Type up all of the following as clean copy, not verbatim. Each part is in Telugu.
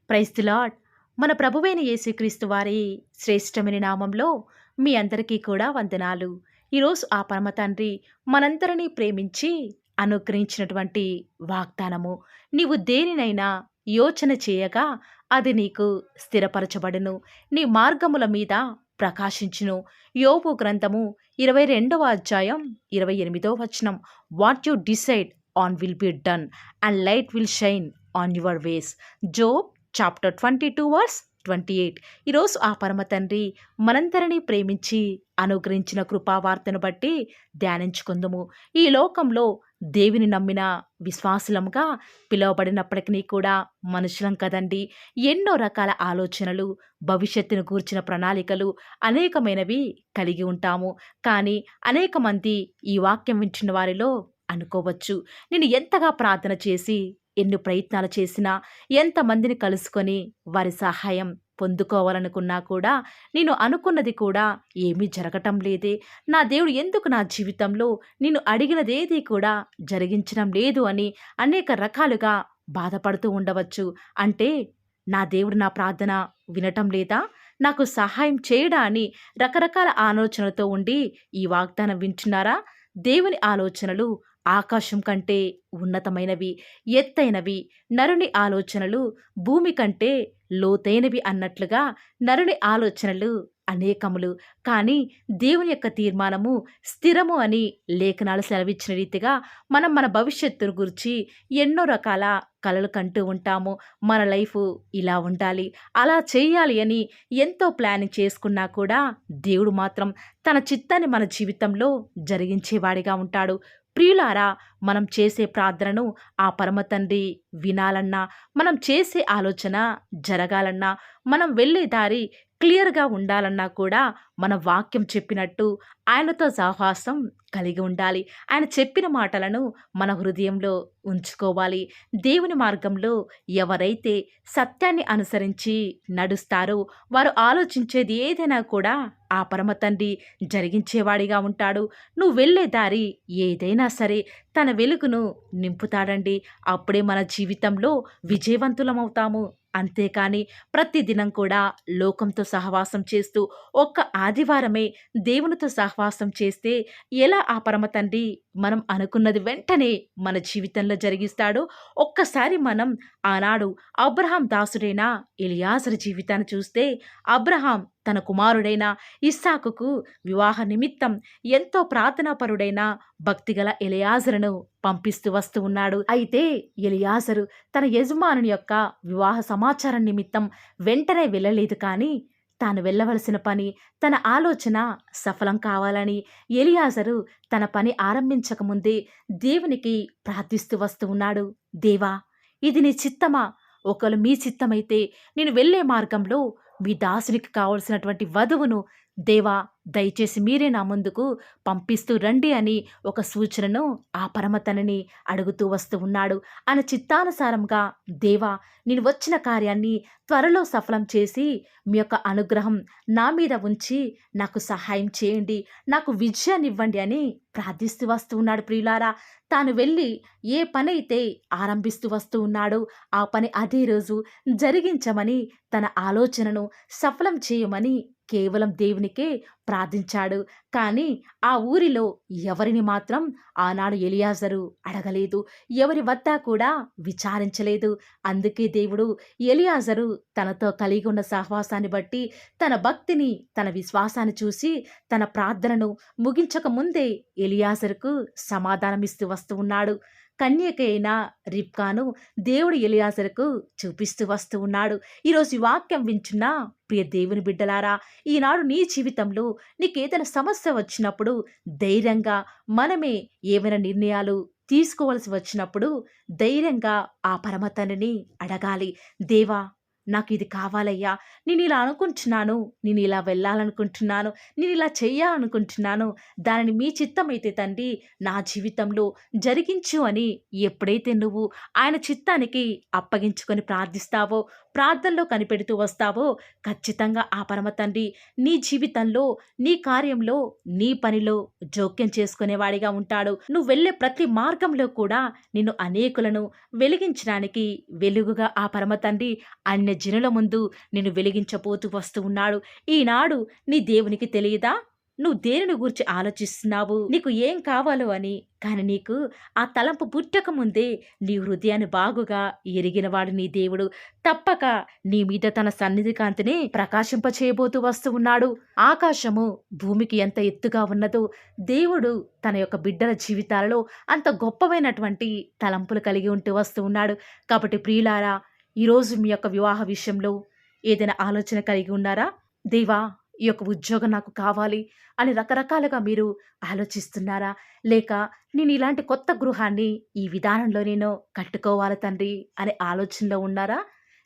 Praise the lord. మన ప్రభువైన యేసుక్రీస్తు వారి శ్రేష్టమైన నామంలో మీ అందరికీ కూడా వందనాలు. ఈరోజు ఆ పరమ తండ్రి మనందరినీ ప్రేమించి అనుగ్రహించినటువంటి వాగ్దానము, నీవు దేనినైనా యోచన చేయగా అది నీకు స్థిరపరచబడును, నీ మార్గముల మీద ప్రకాశించును. యోబు గ్రంథము 22వ అధ్యాయం 28వ వచనం. What you decide on will be done and light will shine on your ways. Job chapter 22 verse 28. ఈరోజు ఆ పరమ తండ్రి మనందరినీ ప్రేమించి అనుగ్రహించిన కృపావార్తను బట్టి ధ్యానించుకుందుము. ఈ లోకంలో దేవుని నమ్మిన విశ్వాసులంగా పిలువబడినప్పటికీ కూడా మనుషులం కదండి. ఎన్నో రకాల ఆలోచనలు, భవిష్యత్తును గూర్చిన ప్రణాళికలు అనేకమైనవి కలిగి ఉంటాము. కానీ అనేక మంది ఈ వాక్యం వింటున్న వారిలో అనుకోవచ్చు, నేను ఎంతగా ప్రార్థన చేసి ఎన్ని ప్రయత్నాలు చేసినా, ఎంతమందిని కలుసుకొని వారి సహాయం పొందుకోవాలనుకున్నా కూడా నేను అనుకున్నది కూడా ఏమీ జరగటం లేదే, నా దేవుడు ఎందుకు నా జీవితంలో నేను అడిగినదేది కూడా జరిగించడం లేదు అని అనేక రకాలుగా బాధపడుతూ ఉండవచ్చు. అంటే నా దేవుడు నా ప్రార్థన వినటం లేదా, నాకు సహాయం చేయడా అని రకరకాల ఆలోచనలతో ఉండి ఈ వాగ్దానం వింటున్నారా? దేవుని ఆలోచనలు ఆకాశం కంటే ఉన్నతమైనవి, ఎత్తైనవి. నరుని ఆలోచనలు భూమి కంటే లోతైనవి అన్నట్లుగా నరుని ఆలోచనలు అనేకములు. కానీ దేవుని యొక్క తీర్మానము స్థిరము అని లేఖనాలు సెలవిచ్చిన రీతిగా మనం మన భవిష్యత్తును గురించి ఎన్నో రకాల కలలు కంటూ ఉంటాము. మన లైఫ్ ఇలా ఉండాలి, అలా చేయాలి అని ఎంతో ప్లానింగ్ చేసుకున్నా కూడా దేవుడు మాత్రం తన చిత్తాన్ని మన జీవితంలో జరిగించేవాడిగా ఉంటాడు. ప్రియులారా, మనం చేసే ప్రార్థనను ఆ పరమ తండ్రి వినాలన్నా, మనం చేసే ఆలోచన జరగాలన్నా, మనం వెళ్ళే దారి క్లియర్గా ఉండాలన్నా కూడా మన వాక్యం చెప్పినట్టు ఆయనతో సహవాసం కలిగి ఉండాలి. ఆయన చెప్పిన మాటలను మన హృదయంలో ఉంచుకోవాలి. దేవుని మార్గంలో ఎవరైతే సత్యాన్ని అనుసరించి నడుస్తారో వారు ఆలోచించేది ఏదైనా కూడా ఆ పరమ తండ్రి జరిగించేవాడిగా ఉంటాడు. నువ్వు వెళ్ళే దారి ఏదైనా సరే తన వెలుగును నింపుతాడండి. అప్పుడే మన జీవితంలో విజయవంతులమవుతాము. అంతేకాని ప్రతిదినం కూడా లోకంతో సహవాసం చేస్తూ ఒక్క ఆదివారమే దేవునితో సహవాసం చేస్తే ఎలా ఆ పరమ తండ్రి మనం అనుకున్నది వెంటనే మన జీవితంలో జరిగిస్తాడు? ఒక్కసారి మనం ఆనాడు అబ్రహాం దాసుడైన ఎలియాజరు జీవితాన్ని చూస్తే, అబ్రహాం తన కుమారుడైన ఇస్సాకుకు వివాహ నిమిత్తం ఎంతో ప్రార్థనాపరుడైన భక్తిగల ఎలియాజరును పంపిస్తూ వస్తూ ఉన్నాడు. అయితే ఎలియాజరు తన యజమానుని యొక్క వివాహ సమాచారం నిమిత్తం వెంటనే వెళ్ళలేదు. కానీ తాను వెళ్ళవలసిన పని, తన ఆలోచన సఫలం కావాలని ఎలియాజరు తన పని ఆరంభించకముందే దేవునికి ప్రార్థిస్తూ వస్తూ ఉన్నాడు. దేవా, ఇది నీ చిత్తమా? ఒకవేళ మీ చిత్తమైతే నేను వెళ్ళే మార్గంలో మీ దాసునికి కావలసినటువంటి వధువును దేవా దయచేసి మీరే నా ముందుకు పంపిస్తూ రండి అని ఒక సూచనను ఆ పరమతనని అడుగుతూ వస్తూ ఉన్నాడు. ఆయన చిత్తానుసారంగా దేవా, నేను వచ్చిన కార్యాన్ని త్వరలో సఫలం చేసి మీ యొక్క అనుగ్రహం నా మీద ఉంచి నాకు సహాయం చేయండి, నాకు విజయాన్ని ఇవ్వండి అని ప్రార్థిస్తూ వస్తూ ఉన్నాడు. ప్రియులారా, తాను వెళ్ళి ఏ పని అయితే ఆరంభిస్తూ వస్తూ ఉన్నాడో ఆ పని అదే రోజు జరిగించమని, తన ఆలోచనను సఫలం చేయమని కేవలం దేవునికే ప్రార్థించాడు. కానీ ఆ ఊరిలో ఎవరిని మాత్రం ఆనాడు ఎలియాజరు అడగలేదు, ఎవరి వద్ద కూడా విచారించలేదు. అందుకే దేవుడు ఎలియాజరు తనతో కలిగి ఉన్న సహవాసాన్ని బట్టి, తన భక్తిని, తన విశ్వాసాన్ని చూసి తన ప్రార్థనను ముగించక ముందే ఎలియాజరుకు సమాధానమిస్తూ వస్తూ ఉన్నాడు. కన్యకైన రిబ్కాను దేవుడు ఎలియాజరుకు చూపిస్తూ వస్తూ ఉన్నాడు. ఈరోజు ఈ వాక్యం వింటున్న ప్రియ దేవుని బిడ్డలారా, ఈనాడు నీ జీవితంలో నీకేదైనా సమస్య వచ్చినప్పుడు ధైర్యంగా మనమే ఏమైనా నిర్ణయాలు తీసుకోవాల్సి వచ్చినప్పుడు ధైర్యంగా ఆ పరమ తండ్రిని అడగాలి. దేవా, నాకు ఇది కావాలయ్యా, నేను ఇలా అనుకుంటున్నాను, నేను ఇలా వెళ్ళాలనుకుంటున్నాను, నేను ఇలా చేయాలనుకుంటున్నాను, దానిని మీ చిత్తమైతే తండ్రి నా జీవితంలో జరిగించు అని ఎప్పుడైతే నువ్వు ఆయన చిత్తానికి అప్పగించుకొని ప్రార్థిస్తావో, ప్రార్థనలో కనిపెడుతూ వస్తావో, ఖచ్చితంగా ఆ పరమ తండ్రి నీ జీవితంలో, నీ కార్యంలో, నీ పనిలో జోక్యం చేసుకునేవాడిగా ఉంటాడు. నువ్వు వెళ్ళే ప్రతి మార్గంలో కూడా నిన్ను అనేకులను వెలిగించడానికి వెలుగుగా ఆ పరమ తండ్రి అన్య జనుల ముందు నిన్ను వెలిగించబోతూ వస్తూ ఉన్నాడు. ఈనాడు నీ దేవునికి తెలియదా? నువ్వు దేనిని గూర్చి ఆలోచిస్తున్నావు? నీకు ఏం కావాలో అని. కానీ నీకు ఆ తలంపు పుట్టక ముందే నీ హృదయాన్ని బాగుగా ఎరిగినవాడు నీ దేవుడు. తప్పక నీ మీద తన సన్నిధి కాంతిని ప్రకాశింపచేయబోతూ వస్తూ ఉన్నాడు. ఆకాశము భూమికి ఎంత ఎత్తుగా ఉన్నదో దేవుడు తన యొక్క బిడ్డల జీవితాలలో అంత గొప్పవైనటువంటి తలంపులు కలిగి ఉంటూ వస్తూ ఉన్నాడు. కాబట్టి ప్రియులారా, ఈరోజు మీ యొక్క వివాహ విషయంలో ఏదైనా ఆలోచన కలిగి ఉన్నారా? దేవా, ఈ యొక్క ఉద్యోగం నాకు కావాలి అని రకరకాలుగా మీరు ఆలోచిస్తున్నారా? లేక నేను ఇలాంటి కొత్త గృహాన్ని ఈ విధానంలో నేను కట్టుకోవాలి తండ్రి అనే ఆలోచనలో ఉన్నారా?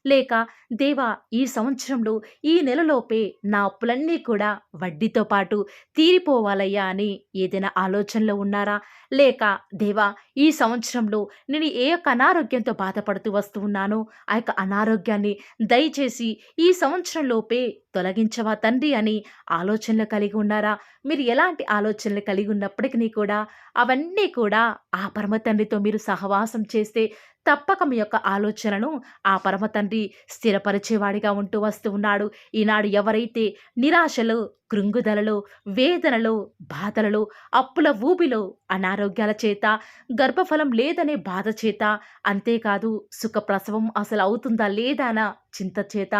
లేక దేవా, ఈ సంవత్సరంలో ఈ నెలలోపే నా అప్పులన్నీ కూడా వడ్డీతో పాటు తీరిపోవాలయ్యా అని ఏదైనా ఆలోచనలో ఉన్నారా? లేక దేవా, ఈ సంవత్సరంలో నేను ఏ యొక్క అనారోగ్యంతో బాధపడుతూ వస్తూ ఉన్నానో ఆ యొక్క అనారోగ్యాన్ని దయచేసి ఈ సంవత్సరంలోపే తొలగించవా తండ్రి అని ఆలోచనలు కలిగి ఉన్నారా? మీరు ఎలాంటి ఆలోచనలు కలిగి ఉన్నప్పటికీ కూడా అవన్నీ కూడా ఆ పరమ తండ్రితో మీరు సహవాసం చేస్తే తప్పక మీ యొక్క ఆలోచనను ఆ పరమ తండ్రి స్థిరపరిచేవాడిగా ఉంటూ వస్తూ ఉన్నాడు. ఈనాడు ఎవరైతే నిరాశలో, కృంగుదలలో, వేదనలో, బాధలలో, అప్పుల ఊబిలో, అనారోగ్యాల చేత, గర్భఫలం లేదనే బాధ చేత, అంతేకాదు సుఖప్రసవం అసలు అవుతుందా లేదా అన్న చింత చేత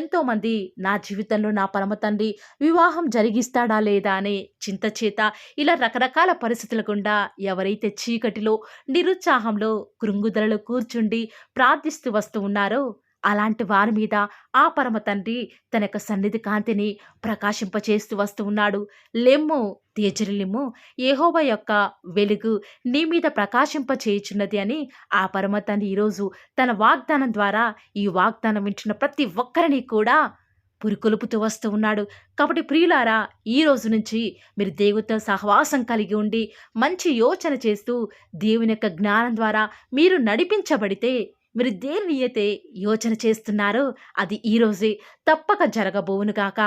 ఎంతోమంది నా జీవితంలో నా పరమ తండ్రి వివాహం జరిగిస్తాడా లేదా అనే చింత చేత ఇలా రకరకాల పరిస్థితుల గుండా ఎవరైతే చీకటిలో, నిరుత్సాహంలో, కృంగుదలలో కూర్చుండి ప్రార్థిస్తూ వస్తూ ఉన్నారో అలాంటి వారి మీద ఆ పరమ తండ్రి తన యొక్క సన్నిధి కాంతిని ప్రకాశింపచేస్తూ వస్తూ ఉన్నాడు. లెమ్ము, తేజరిల్లిమ్ము, యెహోవా యొక్క వెలుగు నీ మీద ప్రకాశింపచేయుచున్నది అని ఆ పరమ తండ్రి ఈరోజు తన వాగ్దానం ద్వారా ఈ వాగ్దానం వింటున్న ప్రతి ఒక్కరిని కూడా పురికొల్పుతూ వస్తూ ఉన్నాడు. కాబట్టి ప్రియులారా, ఈ రోజు నుంచి మీరు దేవునితో సహవాసం కలిగి ఉండి మంచి యోచన చేస్తూ దేవుని యొక్క జ్ఞానం ద్వారా మీరు నడిపించబడితే మీరు దేనిని అయితే యోచన చేస్తున్నారో అది ఈరోజే తప్పక జరగబోవునుగాక.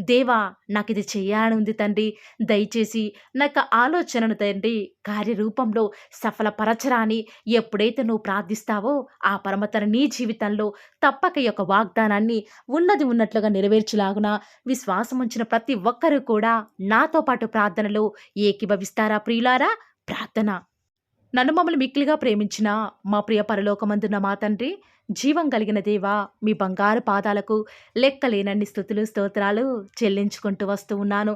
దేవా, నాకు ఇది చేయాలని ఉంది తండ్రి, దయచేసి నా యొక్క ఆలోచనను తండ్రి కార్యరూపంలో సఫలపరచరా అని ఎప్పుడైతే నువ్వు ప్రార్థిస్తావో ఆ పరమతన నీ జీవితంలో తప్పక ఈ యొక్క వాగ్దానాన్ని ఉన్నది ఉన్నట్లుగా నెరవేర్చులాగున విశ్వాసం ఉంచిన ప్రతి ఒక్కరూ కూడా నాతో పాటు ప్రార్థనలో ఏకీభవిస్తారా ప్రియులారా? ప్రార్థన. నన్ను మమ్మల్ని మిక్కిలిగా ప్రేమించిన మా ప్రియ పరలోకమందున్న మా తండ్రి, జీవం కలిగిన దేవా, మీ బంగారు పాదాలకు లెక్కలేనన్ని స్తుతులు స్తోత్రాలు చెల్లించుకుంటూ వస్తూ ఉన్నాను.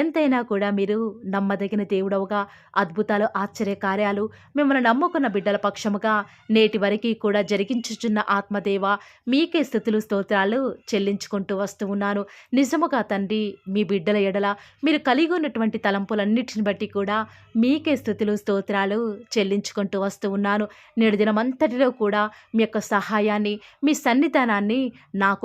ఎంతైనా కూడా మీరు నమ్మదగిన దేవుడవుగా, అద్భుతాలు ఆశ్చర్య కార్యాలు మిమ్మల్ని నమ్ముకున్న బిడ్డల పక్షముగా నేటి వరకు కూడా జరిగించుచున్న ఆత్మదేవ, మీకే స్తుతులు స్తోత్రాలు చెల్లించుకుంటూ వస్తూ ఉన్నాను. నిజముగా తండ్రి, మీ బిడ్డల ఎడల మీరు కలిగి ఉన్నటువంటి తలంపులన్నిటిని బట్టి కూడా మీకే స్తుతులు స్తోత్రాలు చెల్లించుకుంటూ వస్తూ ఉన్నాను. నేడు దినమంతటిలో కూడా మీ యొక్క సహాయాన్ని, మీ సన్నిధానాన్ని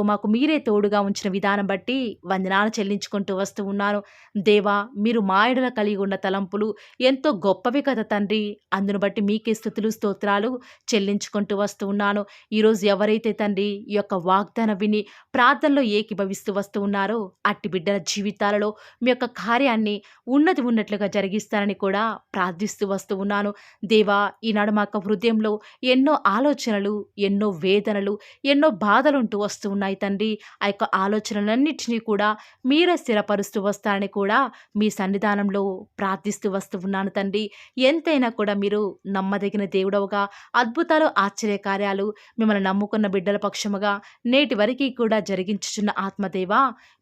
మాకు మీరే తోడుగా ఉంచిన విధానం బట్టి వందనాలు చెల్లించుకుంటూ వస్తూ ఉన్నాను. దేవా, మీరు మా ఎడల కలిగి ఉన్న తలంపులు ఎంతో గొప్పవి కదా తండ్రి, అందును బట్టి మీకే స్తుతులు స్తోత్రాలు చెల్లించుకుంటూ వస్తూ ఉన్నాను. ఈరోజు ఎవరైతే తండ్రి ఈ యొక్క వాగ్దానం విని ప్రార్థనలో ఏకీభవిస్తూ వస్తూ ఉన్నారో అట్టి బిడ్డల జీవితాలలో మీ యొక్క కార్యాన్ని ఉన్నది ఉన్నట్లుగా జరిగిస్తారని కూడా ప్రార్థిస్తూ వస్తూ ఉన్నాను. దేవా, ఈనాడు మా యొక్క హృదయంలో ఎన్నో ఆలోచనలు, ఎన్నో వేదనలు, ఎన్నో బాధలుంటూ వస్తూ ఉన్నాయి తండ్రి. ఆ యొక్క ఆలోచనలన్నింటినీ కూడా మీరే స్థిరపరుస్తూ వస్తారని కూడా మీ సన్నిధానంలో ప్రార్థిస్తూ వస్తూ ఉన్నాను తండ్రి. ఎంతైనా కూడా మీరు నమ్మదగిన దేవుడవుగా, అద్భుతాలు ఆశ్చర్య కార్యాలు మిమ్మల్ని నమ్ముకున్న బిడ్డల పక్షముగా నేటి వరకు కూడా జరిగించుచున్న ఆత్మదేవా,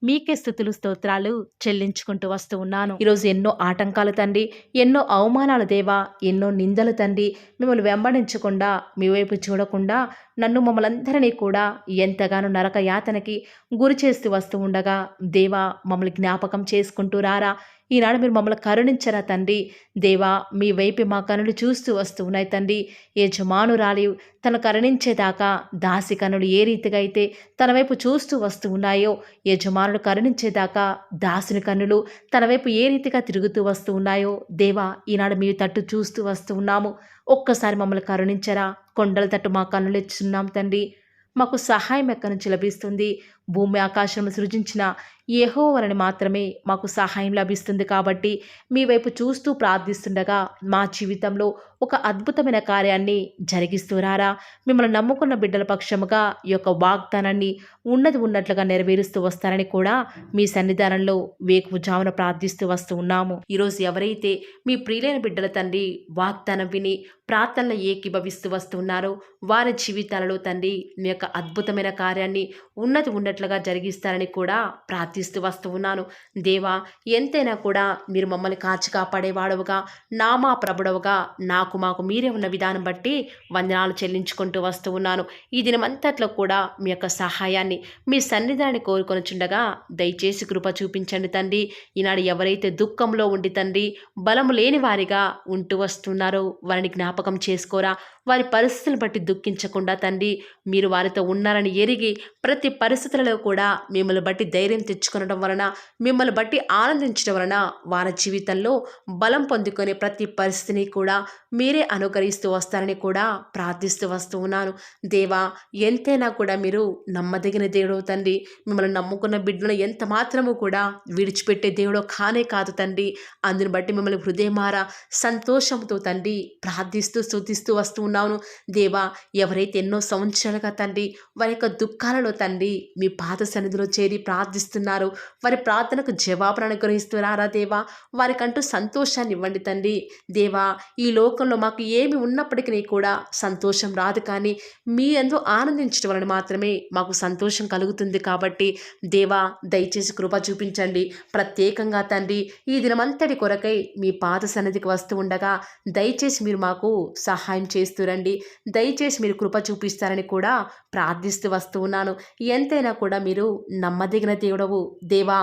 మీకే స్తుతులు స్తోత్రాలు చెల్లించుకుంటూ వస్తూ ఉన్నాను. ఈరోజు ఎన్నో ఆటంకాలు తండ్రి, ఎన్నో అవమానాలు దేవా, ఎన్నో నిందలు తండ్రి, మిమ్మల్ని వెంబడించకుండా, మీ వైపు చూడకుండా నన్ను మమ్మల్ందరినీ కూడా ఎంతగానో నరక యాతనకి గురి చేస్తూ వస్తూ ఉండగా దేవా, మమ్మల్ని జ్ఞాపకం చేసుకుంటూ రారా. ఈనాడు మీరు మమ్మల్ని కరుణించరా తండ్రి. దేవా, మీ వైపు మా కనులు చూస్తూ వస్తూ ఉన్నాయి తండ్రి. యజమానురాలి తను కరుణించేదాకా దాసి కనులు ఏ రీతిగా అయితే తన వైపు చూస్తూ వస్తూ ఉన్నాయో, యజమానుడు కరుణించేదాకా దాసుని కన్నులు తన వైపు ఏ రీతిగా తిరుగుతూ వస్తూ ఉన్నాయో దేవా, ఈనాడు మీ తట్టు చూస్తూ వస్తూ ఉన్నాము. ఒక్కసారి మమ్మల్ని కరుణించరా. కొండల తట్టు మా కన్నులు ఎచ్చున్నాం తండ్రి. మాకు సహాయం ఎక్కడి నుంచి లభిస్తుంది? భూమి ఆకాశం సృజించిన యెహోవాని మాత్రమే మాకు సహాయం లభిస్తుంది కాబట్టి మీ వైపు చూస్తూ ప్రార్థిస్తుండగా మా జీవితంలో ఒక అద్భుతమైన కార్యాన్ని జరిగిస్తూ రారా. మిమ్మల్ని నమ్ముకున్న బిడ్డల పక్షముగా ఈ యొక్క వాగ్దానాన్ని ఉన్నది ఉన్నట్లుగా నెరవేరుస్తూ వస్తారని కూడా మీ సన్నిధానంలో వేకువజామున ప్రార్థిస్తూ వస్తూ ఉన్నాము. ఈరోజు ఎవరైతే మీ ప్రియులైన బిడ్డల తండ్రి వాగ్దానం విని ప్రార్థనలో ఏకీభవిస్తూ వస్తూ ఉన్నారో వారి జీవితాలలో తండ్రి మీ యొక్క అద్భుతమైన కార్యాన్ని ఉన్నది ఉన్నట్లుగా జరిగిస్తారని కూడా ప్రార్థిస్తూ వస్తూ ఉన్నాను. దేవా, ఎంతైనా కూడా మీరు మమ్మల్ని కాచి కాపాడేవాడవుగా, నామా ప్రభుడవుగా మాకు మీరే ఉన్న విధానం బట్టి వందనాలు చెల్లించుకుంటూ వస్తూ ఉన్నాను. ఈ దినమంతట్లో కూడా మీ యొక్క సహాయాన్ని మీ సన్నిధానాన్ని కోరుకొనుచుండగా దయచేసి కృప చూపించండి తండ్రి. ఈనాడు ఎవరైతే దుఃఖంలో ఉండి తండ్రి బలము లేని వారిగా ఉంటూ వస్తున్నారో వారిని జ్ఞాపకం చేసుకోరా. వారి పరిస్థితులను బట్టి దుఃఖించకుండా తండ్రి మీరు వారితో ఉన్నారని ఎరిగి ప్రతి పరిస్థితులలో కూడా మిమ్మల్ని బట్టి ధైర్యం తెచ్చుకొనడం వలన, మిమ్మల్ని బట్టి ఆనందించడం వలన వారి జీవితంలో బలం పొందుకునే ప్రతి పరిస్థితిని కూడా మీరే అనుకరిస్తూ వస్తారని కూడా ప్రార్థిస్తూ వస్తూ ఉన్నాను. దేవా, ఎంతైనా కూడా మీరు నమ్మదగిన దేవుడు తండ్రి. మిమ్మల్ని నమ్ముకున్న బిడ్డలను ఎంత మాత్రము కూడా విడిచిపెట్టే దేవుడో కానే కాదు తండ్రి. అందుని బట్టి మిమ్మల్ని హృదయమారా సంతోషంతో తండ్రి ప్రార్థిస్తూ స్తుతిస్తూ వస్తూ ఉన్నాను. దేవా, ఎవరైతే ఎన్నో సంవత్సరాలుగా తండ్రి వారి యొక్క దుఃఖాలలో తండ్రి మీ పాద సన్నిధిలో చేరి ప్రార్థిస్తున్నారు, వారి ప్రార్థనకు జవాబును అనుగ్రహిస్తున్నారా దేవా. వారికంటూ సంతోషాన్ని ఇవ్వండి తండ్రి. దేవా, ఈ లోకంలో మాకు ఏమి ఉన్నప్పటికీ కూడా సంతోషం రాదు, కానీ మీ యందు ఆనందించడం వలన మాత్రమే మాకు సంతోషం కలుగుతుంది. కాబట్టి దేవా, దయచేసి కృప చూపించండి. ప్రత్యేకంగా తండ్రి ఈ దినమంతటి కొరకై మీ పాద సన్నిధికి వస్తూ ఉండగా దయచేసి మీరు మాకు సహాయం చేస్తురండి. దయచేసి మీరు కృప చూపిస్తారని కూడా ప్రార్థిస్తూ వస్తూ ఉన్నాను. ఎంతైనా కూడా మీరు నమ్మదగిన దేవుడవు దేవా.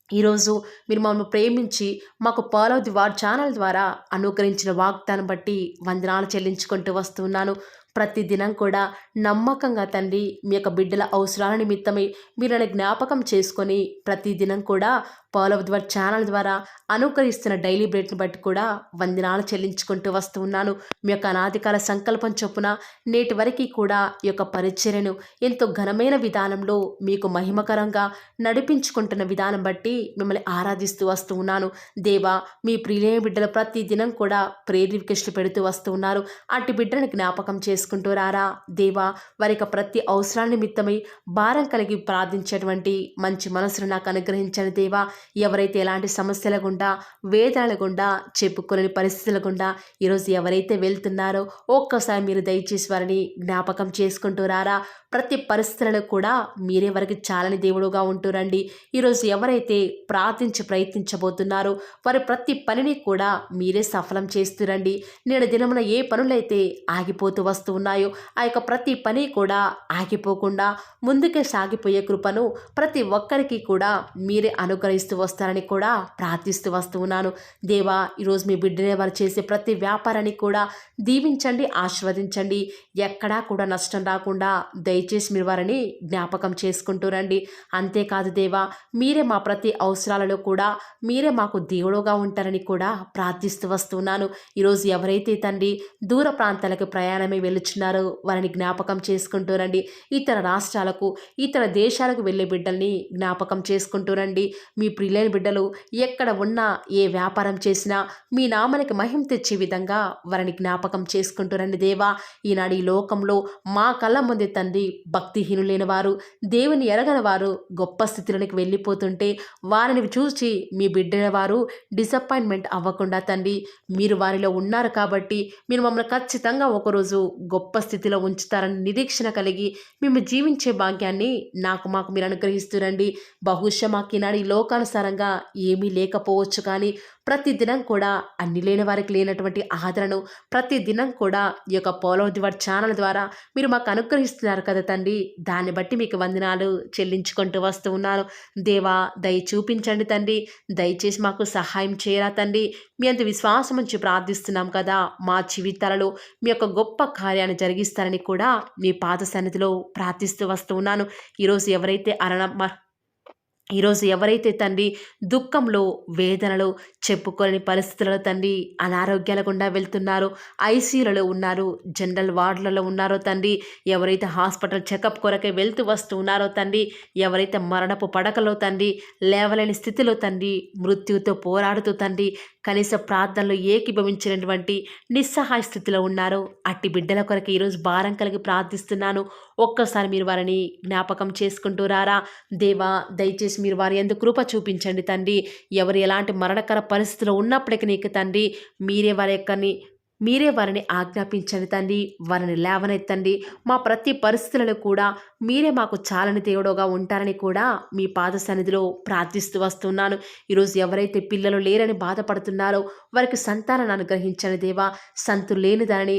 ఈరోజు మీరు మమ్మల్ని ప్రేమించి మాకు ఫాలో ది వార్ ఛానల్ ద్వారా అనుగ్రహించిన వాగ్దానం బట్టి వందనాలు చెల్లించుకుంటూ వస్తున్నాను. ప్రతిదినం కూడా నమ్మకంగా తండ్రి మీ యొక్క బిడ్డల అవసరాల నిమిత్తమై మీరు నన్ను జ్ఞాపకం చేసుకొని ప్రతిదినం కూడా ఫాలో ది వార్ ఛానల్ ద్వారా అనుగ్రహిస్తున్న డైలీ బ్రెడ్ని బట్టి కూడా వందనాలు చెల్లించుకుంటూ వస్తూ ఉన్నాను. మీ యొక్క అనాదికాల సంకల్పం చొప్పున నేటి వరకు కూడా ఈ యొక్క పరిచర్యను ఎంతో ఘనమైన విధానంలో మీకు మహిమకరంగా నడిపించుకుంటున్న విధానం బట్టి మిమ్మల్ని ఆరాధిస్తూ వస్తూ ఉన్నాను. దేవా, మీ ప్రియులైన బిడ్డలు ప్రతి దినం కూడా ప్రేయర్ రిక్వెస్ట్లు పెడుతూ వస్తూ ఉన్నారు. అట్టి బిడ్డను జ్ఞాపకం చేసుకుంటూ రారా దేవా. వారి యొక్క ప్రతి అవసరాల నిమిత్తమై భారం కలిగి ప్రార్థించేటువంటి మంచి మనసును నాకు అనుగ్రహించండి దేవా. ఎవరైతే ఎలాంటి సమస్యల గుండా, వేదనల గుండా, చెప్పుకోలేని పరిస్థితుల గుండా ఈరోజు ఎవరైతే వెళ్తున్నారో ఒక్కసారి మీరు దయచేసి వారిని జ్ఞాపకం చేసుకుంటూ రారా. ప్రతి పరిస్థితులను కూడా మీరే వారికి చాలని దేవుడుగా ఉంటూరండి. ఈరోజు ఎవరైతే ప్రయత్నించబోతున్నారో వారి ప్రతి పనిని కూడా మీరే సఫలం చేస్తురండి. నేడు దినమున ఏ పనులైతే ఆగిపోతూ వస్తూ ఉన్నాయో ఆ యొక్క ప్రతి పని కూడా ఆగిపోకుండా ముందుకే సాగిపోయే కృపను ప్రతి ఒక్కరికి కూడా మీరే అనుగ్రహిస్తూ వస్తారని కూడా ప్రార్థిస్తూ వస్తూ ఉన్నాను. దేవా, ఈరోజు మీ బిడ్డనే వారు చేసే ప్రతి వ్యాపారాన్ని కూడా దీవించండి, ఆశీర్వదించండి. ఎక్కడా కూడా నష్టం రాకుండా దయచేసి మీరు వారిని జ్ఞాపకం చేసుకుంటూ రండి. అంతేకాదు దేవా, మీరే మా ప్రతి అవసరాలలో కూడా మీరే మాకు దేవుడుగా ఉంటారని కూడా ప్రార్థిస్తూ వస్తున్నాను. ఈరోజు ఎవరైతే తండ్రి దూర ప్రాంతాలకు ప్రయాణమై వెళ్ళుచున్నారో వారిని జ్ఞాపకం చేసుకుంటూ రండి. ఇతర రాష్ట్రాలకు, ఇతర దేశాలకు వెళ్ళే బిడ్డల్ని జ్ఞాపకం చేసుకుంటూ రండి. మీ ప్రియులైన బిడ్డలు ఎక్కడ ఉన్నా, ఏ వ్యాపారం చేసినా మీ నామానికి మహిమ తెచ్చే విధంగా వారిని జ్ఞాపకం చేసుకుంటూ రండి దేవా. ఈనాడు ఈ లోకంలో మా కళ్ళ ముందే తండ్రి భక్తిహీనులైన వారు, దేవుని ఎరగని వారు గొప్ప స్థితిలోనికి వెళ్ళిపోతుంటే వారిని చూసి మీ బిడ్డల వారు డిసప్పాయింట్మెంట్ అవ్వకుండా తండ్రి మీరు వారిలో ఉన్నారు కాబట్టి మీరు మమ్మల్ని ఖచ్చితంగా ఒకరోజు గొప్ప స్థితిలో ఉంచుతారని నిరీక్షణ కలిగి మేము జీవించే భాగ్యాన్ని మాకు మీరు అనుగ్రహిస్తురండి. బహుశా మాకు ఈనాడు ఈ లోకానుసారంగా ఏమీ లేకపోవచ్చు, కానీ ప్రతిదినం కూడా అన్ని లేని వారికి లేనటువంటి ఆదరణను ప్రతిదినం కూడా ఈ యొక్క ఫాలో ది వర్డ్ ఛానల్ ద్వారా మీరు మాకు అనుగ్రహిస్తున్నారు కదా తండ్రి. దాన్ని బట్టి మీకు వందనాలు చెల్లించుకుంటూ వస్తూ ఉన్నాను. దేవా, దయ చూపించండి తండ్రి. దయచేసి మాకు సహాయం చేయరా తండ్రి. మీ అంత విశ్వాసం ఉంచి ప్రార్థిస్తున్నాం కదా. మా జీవితాలలో మీ యొక్క గొప్ప కార్యాన్ని జరిగిస్తారని కూడా మీ పాద సన్నిధిలో ప్రార్థిస్తూ వస్తూ ఉన్నాను. ఈరోజు ఎవరైతే ఈరోజు ఎవరైతే తండ్రి దుఃఖంలో, వేదనలో, చెప్పుకోలేని పరిస్థితులలో తండ్రి అనారోగ్యాల గుండా వెళ్తున్నారో, ఐసీయూలలో ఉన్నారు, జనరల్ వార్డులలో ఉన్నారో తండ్రి, ఎవరైతే హాస్పిటల్ చెకప్ కొరకే వెళ్తూ వస్తూ ఉన్నారో తండ్రి, ఎవరైతే మరణపు పడకలో తండ్రి లేవలేని స్థితిలో తండ్రి మృత్యువుతో పోరాడుతూ తండ్రి కనీస ప్రార్థనలు ఏకీభవించినటువంటి నిస్సహాయ స్థితిలో ఉన్నారో అట్టి బిడ్డల కొరకు ఈరోజు భారం కలిగి ప్రార్థిస్తున్నాను. ఒక్కసారి మీరు వారిని జ్ఞాపకం చేసుకుంటూ రారా దేవా, దయచేసి మీరు వారి యందు కృప చూపించండి తండ్రి. ఎవరు ఎలాంటి మరణకర పరిస్థితిలో ఉన్నప్పటికీ నీకు తండ్రి మీరే వారిని ఆజ్ఞాపించండి తండ్రి. వారిని లేవనెత్తండి. మా ప్రతి పరిస్థితులలో కూడా మీరే మాకు చాలని దేవుడుగా ఉంటారని కూడా మీ పాద సన్నిధిలో ప్రార్థిస్తూ వస్తున్నాను. ఈరోజు ఎవరైతే పిల్లలు లేరని బాధపడుతున్నారో వారికి సంతానాన్ని అనుగ్రహించండి దేవా. సంతు లేని దానిని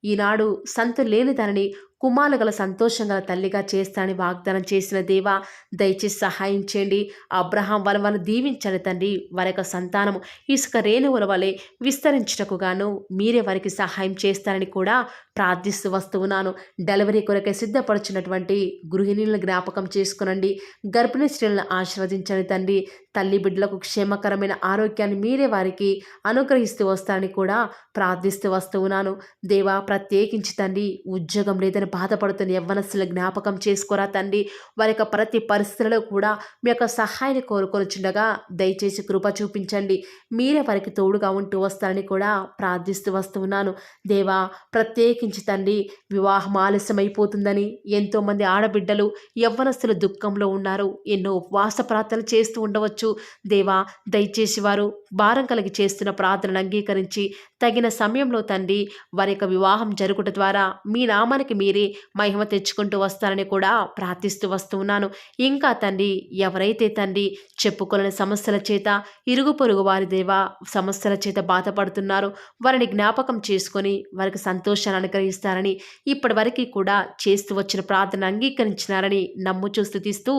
ఈనాడు సంతు లేని దానిని కుమారులు గల సంతోషం గల తల్లిగా చేస్తానని వాగ్దానం చేసిన దేవా, దయచేసి సహాయం చేయండి. అబ్రహాం వాళ్ళను దీవించండి తండ్రి. వారి యొక్క సంతానము ఇసుక రేణువుల వలె విస్తరించుటకు గాను మీరే వారికి సహాయం చేస్తారని కూడా ప్రార్థిస్తూ వస్తూ ఉన్నాను. డెలివరీ కొరకే సిద్ధపడుచున్నటువంటి గృహిణులను జ్ఞాపకం చేసుకునండి. గర్భిణీ స్త్రీలను ఆశీర్వదించండి తండ్రి. తల్లి బిడ్డలకు క్షేమకరమైన ఆరోగ్యాన్ని మీరే వారికి అనుగ్రహిస్తూ వస్తారని కూడా ప్రార్థిస్తూ వస్తూ ఉన్నాను. దేవా, ప్రత్యేకించి తండ్రి ఉద్యోగం లేదని బాధపడుతున్న యవ్వనస్తుల జ్ఞాపకం చేసుకోరా తండ్రి. వారి యొక్క ప్రతి పరిస్థితులలో కూడా మీ యొక్క సహాయాన్ని కోరుకొనిచుండగా దయచేసి కృప చూపించండి. మీరే వారికి తోడుగా ఉంటూ వస్తారని కూడా ప్రార్థిస్తూ వస్తూ ఉన్నాను. దేవా, ప్రత్యేకించి తండ్రి వివాహం ఆలస్యమైపోతుందని ఎంతోమంది ఆడబిడ్డలు యవ్వనస్తులు దుఃఖంలో ఉన్నారు. ఎన్నో ఉపవాస ప్రార్థనలు చేస్తూ ఉండవచ్చు. దేవా, దయచేసి వారు భారం కలిగి చేస్తున్న ప్రార్థనను అంగీకరించి తగిన సమయంలో తండ్రి వారి యొక్క వివాహం జరుగుట ద్వారా మీ నామానికి మీరే మహిమ తెచ్చుకుంటూ వస్తారని కూడా ప్రార్థిస్తూ వస్తూ ఉన్నాను. ఇంకా తండ్రి ఎవరైతే తండ్రి చెప్పుకోలేని సమస్యల చేత ఇరుగు పొరుగు వారి దేవా సమస్యల చేత బాధపడుతున్నారో వారిని జ్ఞాపకం చేసుకొని వారికి సంతోషాన్ని అనుగ్రహిస్తారని ఇప్పటి వరకు కూడా చేస్తూ వచ్చిన ప్రార్థన అంగీకరించినారని నమ్ముచూ స్తుతిస్తూ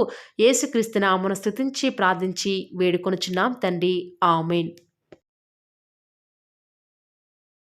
యేసుక్రీస్తు నామమున స్తుతించి ప్రార్థించి వేడుకొనుచున్నాం తండ్రి. ఆమేన్.